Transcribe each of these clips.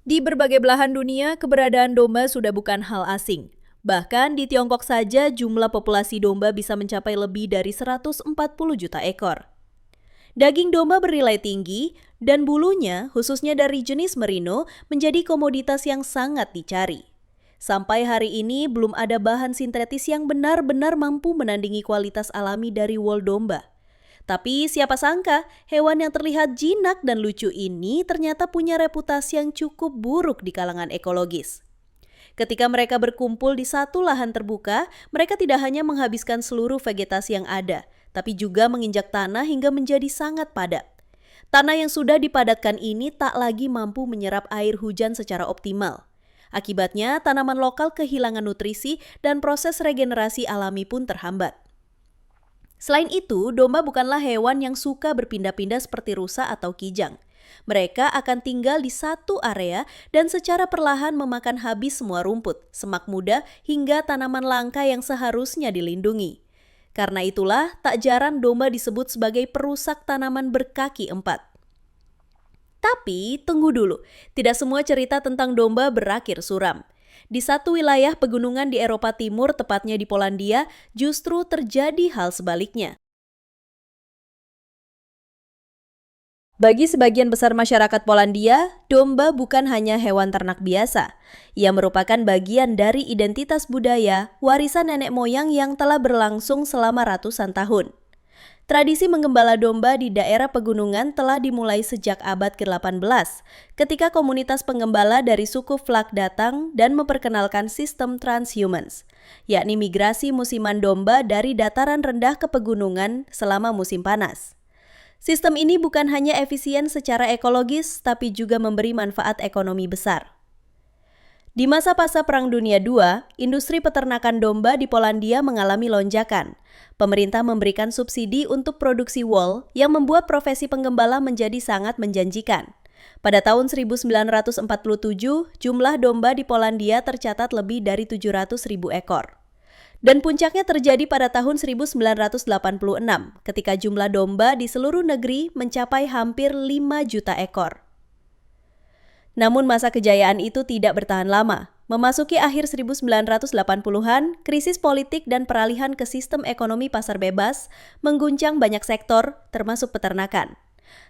Di berbagai belahan dunia, keberadaan domba sudah bukan hal asing. Bahkan di Tiongkok saja jumlah populasi domba bisa mencapai lebih dari 140 juta ekor. Daging domba bernilai tinggi dan bulunya, khususnya dari jenis merino, menjadi komoditas yang sangat dicari. Sampai hari ini belum ada bahan sintetis yang benar-benar mampu menandingi kualitas alami dari wol domba. Tapi siapa sangka, hewan yang terlihat jinak dan lucu ini ternyata punya reputasi yang cukup buruk di kalangan ekologis. Ketika mereka berkumpul di satu lahan terbuka, mereka tidak hanya menghabiskan seluruh vegetasi yang ada, tapi juga menginjak tanah hingga menjadi sangat padat. Tanah yang sudah dipadatkan ini tak lagi mampu menyerap air hujan secara optimal. Akibatnya, tanaman lokal kehilangan nutrisi dan proses regenerasi alami pun terhambat. Selain itu, domba bukanlah hewan yang suka berpindah-pindah seperti rusa atau kijang. Mereka akan tinggal di satu area dan secara perlahan memakan habis semua rumput, semak muda, hingga tanaman langka yang seharusnya dilindungi. Karena itulah, tak jarang domba disebut sebagai perusak tanaman berkaki empat. Tapi, tunggu dulu, tidak semua cerita tentang domba berakhir suram. Di satu wilayah pegunungan di Eropa Timur, tepatnya di Polandia, justru terjadi hal sebaliknya. Bagi sebagian besar masyarakat Polandia, domba bukan hanya hewan ternak biasa. Ia merupakan bagian dari identitas budaya, warisan nenek moyang yang telah berlangsung selama ratusan tahun. Tradisi menggembala domba di daerah pegunungan telah dimulai sejak abad ke-18, ketika komunitas penggembala dari suku Vlach datang dan memperkenalkan sistem transhumans, yakni migrasi musiman domba dari dataran rendah ke pegunungan selama musim panas. Sistem ini bukan hanya efisien secara ekologis, tapi juga memberi manfaat ekonomi besar. Di masa Perang Dunia II, industri peternakan domba di Polandia mengalami lonjakan. Pemerintah memberikan subsidi untuk produksi wol yang membuat profesi penggembala menjadi sangat menjanjikan. Pada tahun 1947, jumlah domba di Polandia tercatat lebih dari 700.000 ekor. Dan puncaknya terjadi pada tahun 1986, ketika jumlah domba di seluruh negeri mencapai hampir 5 juta ekor. Namun masa kejayaan itu tidak bertahan lama. Memasuki akhir 1980-an, krisis politik dan peralihan ke sistem ekonomi pasar bebas mengguncang banyak sektor, termasuk peternakan.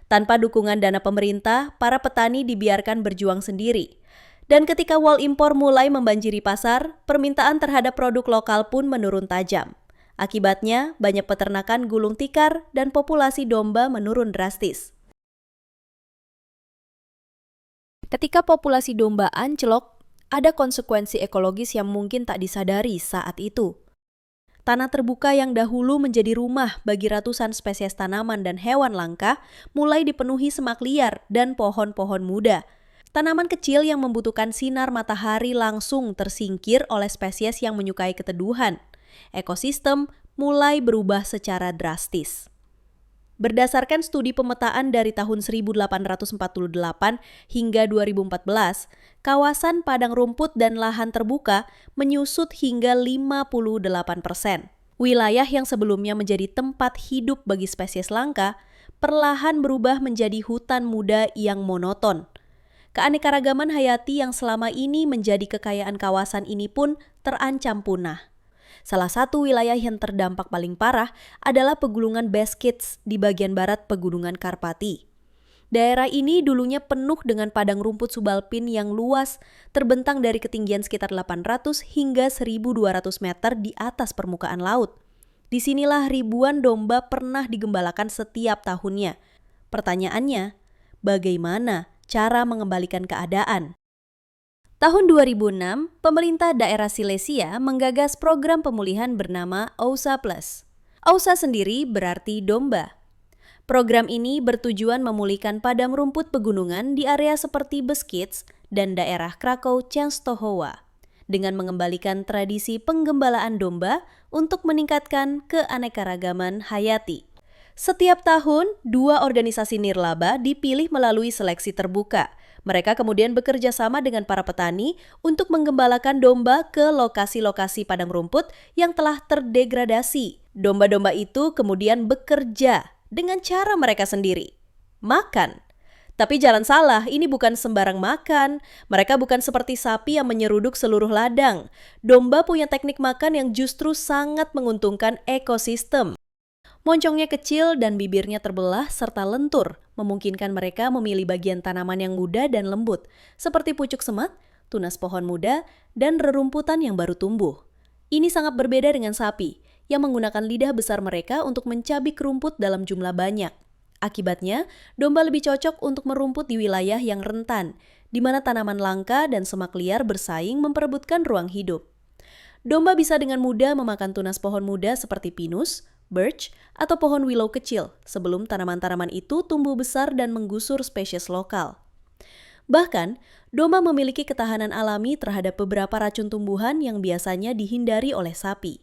Tanpa dukungan dana pemerintah, para petani dibiarkan berjuang sendiri. Dan ketika wol impor mulai membanjiri pasar, permintaan terhadap produk lokal pun menurun tajam. Akibatnya, banyak peternakan gulung tikar dan populasi domba menurun drastis. Ketika populasi domba anjlok, ada konsekuensi ekologis yang mungkin tak disadari saat itu. Tanah terbuka yang dahulu menjadi rumah bagi ratusan spesies tanaman dan hewan langka mulai dipenuhi semak liar dan pohon-pohon muda. Tanaman kecil yang membutuhkan sinar matahari langsung tersingkir oleh spesies yang menyukai keteduhan. Ekosistem mulai berubah secara drastis. Berdasarkan studi pemetaan dari tahun 1848 hingga 2014, kawasan padang rumput dan lahan terbuka menyusut hingga 58%. Wilayah yang sebelumnya menjadi tempat hidup bagi spesies langka, perlahan berubah menjadi hutan muda yang monoton. Keanekaragaman hayati yang selama ini menjadi kekayaan kawasan ini pun terancam punah. Salah satu wilayah yang terdampak paling parah adalah Pegunungan Beskids di bagian barat Pegunungan Karpati. Daerah ini dulunya penuh dengan padang rumput subalpin yang luas, terbentang dari ketinggian sekitar 800 hingga 1.200 meter di atas permukaan laut. Disinilah ribuan domba pernah digembalakan setiap tahunnya. Pertanyaannya, bagaimana cara mengembalikan keadaan? Tahun 2006, pemerintah daerah Silesia menggagas program pemulihan bernama OSA Plus. OSA sendiri berarti domba. Program ini bertujuan memulihkan padang rumput pegunungan di area seperti Beskids dan daerah Krakow Częstochowa dengan mengembalikan tradisi penggembalaan domba untuk meningkatkan keanekaragaman hayati. Setiap tahun, 2 organisasi nirlaba dipilih melalui seleksi terbuka. Mereka kemudian bekerja sama dengan para petani untuk menggembalakan domba ke lokasi-lokasi padang rumput yang telah terdegradasi. Domba-domba itu kemudian bekerja dengan cara mereka sendiri. Makan. Tapi jangan salah, ini bukan sembarang makan. Mereka bukan seperti sapi yang menyeruduk seluruh ladang. Domba punya teknik makan yang justru sangat menguntungkan ekosistem. Moncongnya kecil dan bibirnya terbelah serta lentur, memungkinkan mereka memilih bagian tanaman yang muda dan lembut, seperti pucuk semak, tunas pohon muda, dan rerumputan yang baru tumbuh. Ini sangat berbeda dengan sapi, yang menggunakan lidah besar mereka untuk mencabik rumput dalam jumlah banyak. Akibatnya, domba lebih cocok untuk merumput di wilayah yang rentan, di mana tanaman langka dan semak liar bersaing memperebutkan ruang hidup. Domba bisa dengan mudah memakan tunas pohon muda seperti pinus, birch, atau pohon willow kecil sebelum tanaman-tanaman itu tumbuh besar dan menggusur spesies lokal. Bahkan, domba memiliki ketahanan alami terhadap beberapa racun tumbuhan yang biasanya dihindari oleh sapi.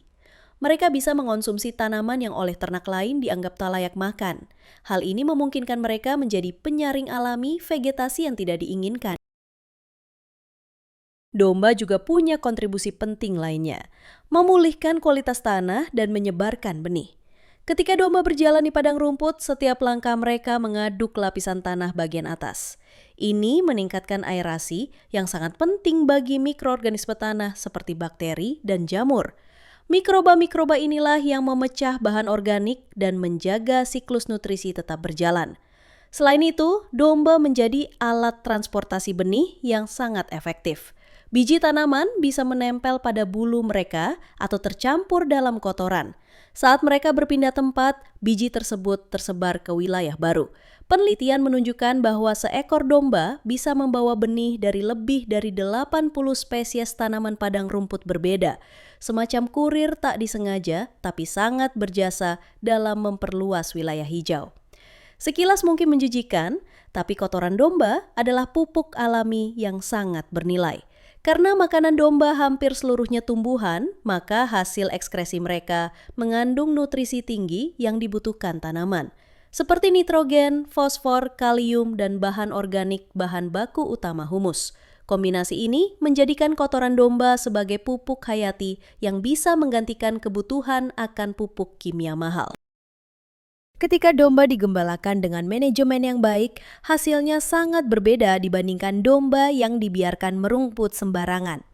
Mereka bisa mengonsumsi tanaman yang oleh ternak lain dianggap tak layak makan. Hal ini memungkinkan mereka menjadi penyaring alami vegetasi yang tidak diinginkan. Domba juga punya kontribusi penting lainnya, memulihkan kualitas tanah dan menyebarkan benih. Ketika domba berjalan di padang rumput, setiap langkah mereka mengaduk lapisan tanah bagian atas. Ini meningkatkan aerasi yang sangat penting bagi mikroorganisme tanah seperti bakteri dan jamur. Mikroba-mikroba inilah yang memecah bahan organik dan menjaga siklus nutrisi tetap berjalan. Selain itu, domba menjadi alat transportasi benih yang sangat efektif. Biji tanaman bisa menempel pada bulu mereka atau tercampur dalam kotoran. Saat mereka berpindah tempat, biji tersebut tersebar ke wilayah baru. Penelitian menunjukkan bahwa seekor domba bisa membawa benih dari lebih dari 80 spesies tanaman padang rumput berbeda. Semacam kurir tak disengaja, tapi sangat berjasa dalam memperluas wilayah hijau. Sekilas mungkin menjijikan, tapi kotoran domba adalah pupuk alami yang sangat bernilai. Karena makanan domba hampir seluruhnya tumbuhan, maka hasil ekskresi mereka mengandung nutrisi tinggi yang dibutuhkan tanaman, seperti nitrogen, fosfor, kalium, dan bahan organik bahan baku utama humus. Kombinasi ini menjadikan kotoran domba sebagai pupuk hayati yang bisa menggantikan kebutuhan akan pupuk kimia mahal. Ketika domba digembalakan dengan manajemen yang baik, hasilnya sangat berbeda dibandingkan domba yang dibiarkan merumput sembarangan.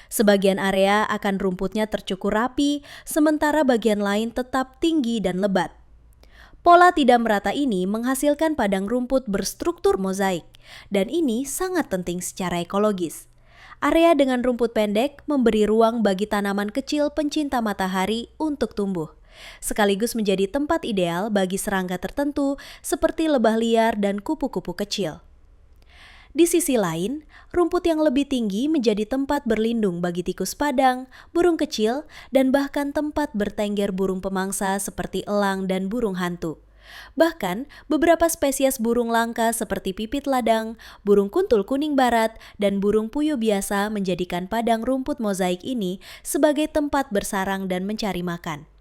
Sebagian area akan rumputnya tercukur rapi, sementara bagian lain tetap tinggi dan lebat. Pola tidak merata ini menghasilkan padang rumput berstruktur mozaik, dan ini sangat penting secara ekologis. Area dengan rumput pendek memberi ruang bagi tanaman kecil pencinta matahari untuk tumbuh, sekaligus menjadi tempat ideal bagi serangga tertentu seperti lebah liar dan kupu-kupu kecil. Di sisi lain, rumput yang lebih tinggi menjadi tempat berlindung bagi tikus padang, burung kecil, dan bahkan tempat bertengger burung pemangsa seperti elang dan burung hantu. Bahkan, beberapa spesies burung langka seperti pipit ladang, burung kuntul kuning barat, dan burung puyuh biasa menjadikan padang rumput mozaik ini sebagai tempat bersarang dan mencari makan.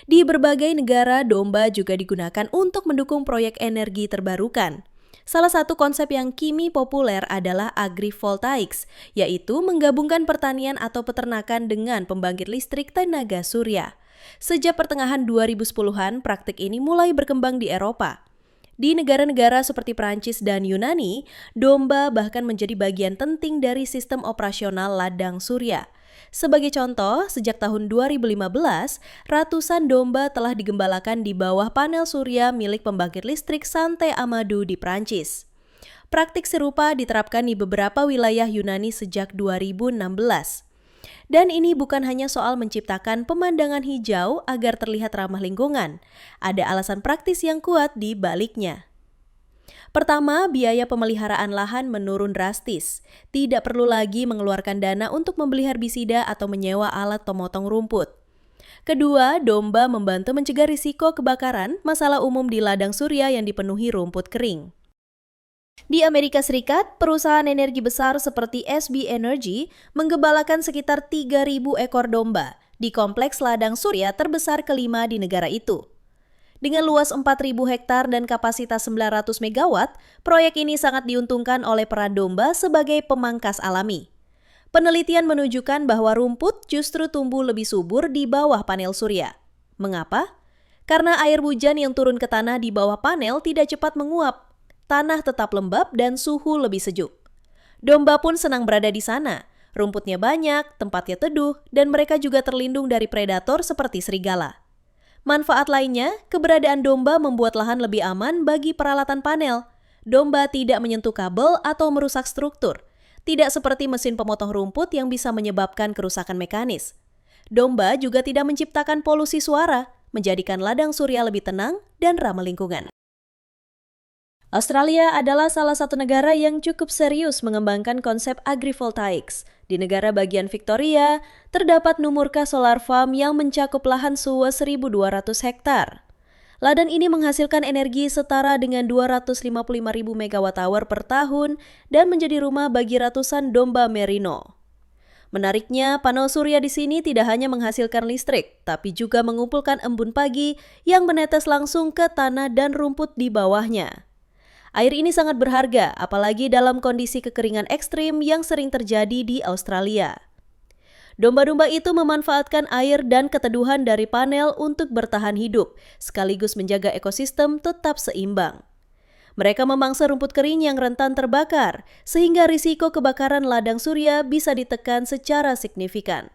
Di berbagai negara, domba juga digunakan untuk mendukung proyek energi terbarukan. Salah satu konsep yang kini populer adalah agrivoltaics, yaitu menggabungkan pertanian atau peternakan dengan pembangkit listrik tenaga surya. Sejak pertengahan 2010-an, praktik ini mulai berkembang di Eropa. Di negara-negara seperti Prancis dan Yunani, domba bahkan menjadi bagian penting dari sistem operasional ladang surya. Sebagai contoh, sejak tahun 2015, ratusan domba telah digembalakan di bawah panel surya milik pembangkit listrik Santé Amadou di Prancis. Praktik serupa diterapkan di beberapa wilayah Yunani sejak 2016. Dan ini bukan hanya soal menciptakan pemandangan hijau agar terlihat ramah lingkungan. Ada alasan praktis yang kuat di baliknya. Pertama, biaya pemeliharaan lahan menurun drastis. Tidak perlu lagi mengeluarkan dana untuk membeli herbisida atau menyewa alat pemotong rumput. Kedua, domba membantu mencegah risiko kebakaran, masalah umum di ladang surya yang dipenuhi rumput kering. Di Amerika Serikat, perusahaan energi besar seperti SB Energy menggembalakan sekitar 3.000 ekor domba di kompleks ladang surya terbesar kelima di negara itu. Dengan luas 4.000 hektar dan kapasitas 900 megawatt, proyek ini sangat diuntungkan oleh peran domba sebagai pemangkas alami. Penelitian menunjukkan bahwa rumput justru tumbuh lebih subur di bawah panel surya. Mengapa? Karena air hujan yang turun ke tanah di bawah panel tidak cepat menguap. tanah tetap lembab dan suhu lebih sejuk. Domba pun senang berada di sana. Rumputnya banyak, tempatnya teduh, dan mereka juga terlindung dari predator seperti serigala. Manfaat lainnya, keberadaan domba membuat lahan lebih aman bagi peralatan panel. Domba tidak menyentuh kabel atau merusak struktur. Tidak seperti mesin pemotong rumput yang bisa menyebabkan kerusakan mekanis. Domba juga tidak menciptakan polusi suara, menjadikan ladang surya lebih tenang dan ramah lingkungan. Australia adalah salah satu negara yang cukup serius mengembangkan konsep agrivoltaics. Di negara bagian Victoria, terdapat Numurkah Solar Farm yang mencakup lahan seluas 1.200 hektar. Ladang ini menghasilkan energi setara dengan 255.000 MWh per tahun dan menjadi rumah bagi ratusan domba merino. Menariknya, panel surya di sini tidak hanya menghasilkan listrik, tapi juga mengumpulkan embun pagi yang menetes langsung ke tanah dan rumput di bawahnya. Air ini sangat berharga, apalagi dalam kondisi kekeringan ekstrim yang sering terjadi di Australia. Domba-domba itu memanfaatkan air dan keteduhan dari panel untuk bertahan hidup, sekaligus menjaga ekosistem tetap seimbang. Mereka memangsa rumput kering yang rentan terbakar, sehingga risiko kebakaran ladang surya bisa ditekan secara signifikan.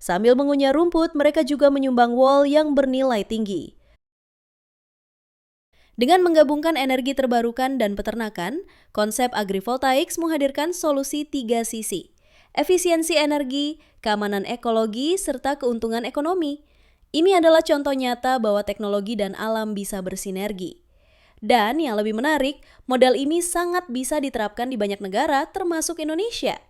Sambil mengunyah rumput, mereka juga menyumbang wol yang bernilai tinggi. Dengan menggabungkan energi terbarukan dan peternakan, konsep agrivoltaics menghadirkan solusi 3 sisi: efisiensi energi, keamanan ekologi, serta keuntungan ekonomi. Ini adalah contoh nyata bahwa teknologi dan alam bisa bersinergi. Dan yang lebih menarik, model ini sangat bisa diterapkan di banyak negara termasuk Indonesia.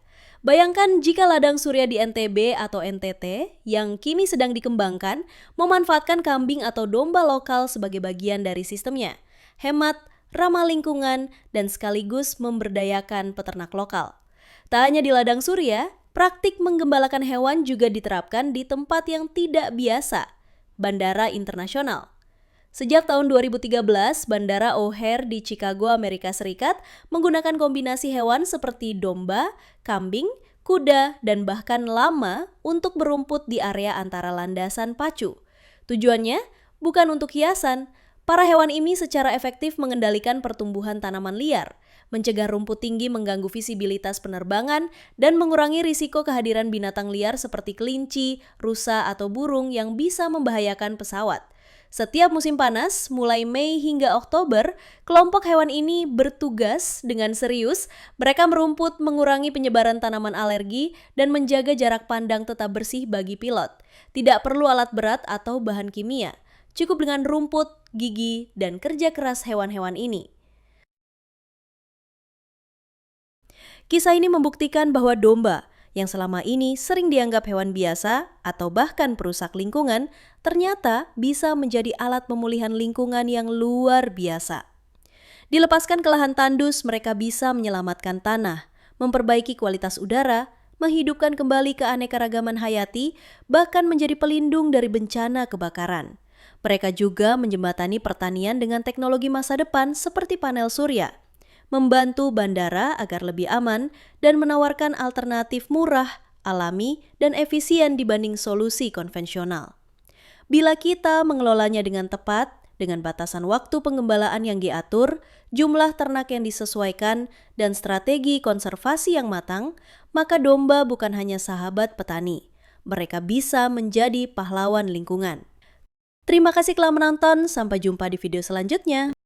Bayangkan jika ladang surya di NTB atau NTT yang kini sedang dikembangkan memanfaatkan kambing atau domba lokal sebagai bagian dari sistemnya. Hemat, ramah lingkungan, dan sekaligus memberdayakan peternak lokal. Tak hanya di ladang surya, praktik menggembalakan hewan juga diterapkan di tempat yang tidak biasa, bandara internasional. Sejak tahun 2013, Bandara O'Hare di Chicago, Amerika Serikat menggunakan kombinasi hewan seperti domba, kambing, kuda, dan bahkan lama untuk berumput di area antara landasan pacu. Tujuannya bukan untuk hiasan. Para hewan ini secara efektif mengendalikan pertumbuhan tanaman liar, mencegah rumput tinggi mengganggu visibilitas penerbangan, dan mengurangi risiko kehadiran binatang liar seperti kelinci, rusa, atau burung yang bisa membahayakan pesawat. Setiap musim panas, mulai Mei hingga Oktober, kelompok hewan ini bertugas dengan serius. Mereka merumput, mengurangi penyebaran tanaman alergi, dan menjaga jarak pandang tetap bersih bagi pilot. Tidak perlu alat berat atau bahan kimia. Cukup dengan rumput, gigi, dan kerja keras hewan-hewan ini. Kisah ini membuktikan bahwa domba yang selama ini sering dianggap hewan biasa atau bahkan perusak lingkungan, ternyata bisa menjadi alat pemulihan lingkungan yang luar biasa. Dilepaskan ke lahan tandus, mereka bisa menyelamatkan tanah, memperbaiki kualitas udara, menghidupkan kembali keanekaragaman hayati, bahkan menjadi pelindung dari bencana kebakaran. Mereka juga menjembatani pertanian dengan teknologi masa depan seperti panel surya, membantu bandara agar lebih aman, dan menawarkan alternatif murah, alami, dan efisien dibanding solusi konvensional. Bila kita mengelolanya dengan tepat, dengan batasan waktu pengembalaan yang diatur, jumlah ternak yang disesuaikan, dan strategi konservasi yang matang, maka domba bukan hanya sahabat petani. Mereka bisa menjadi pahlawan lingkungan. Terima kasih telah menonton, sampai jumpa di video selanjutnya.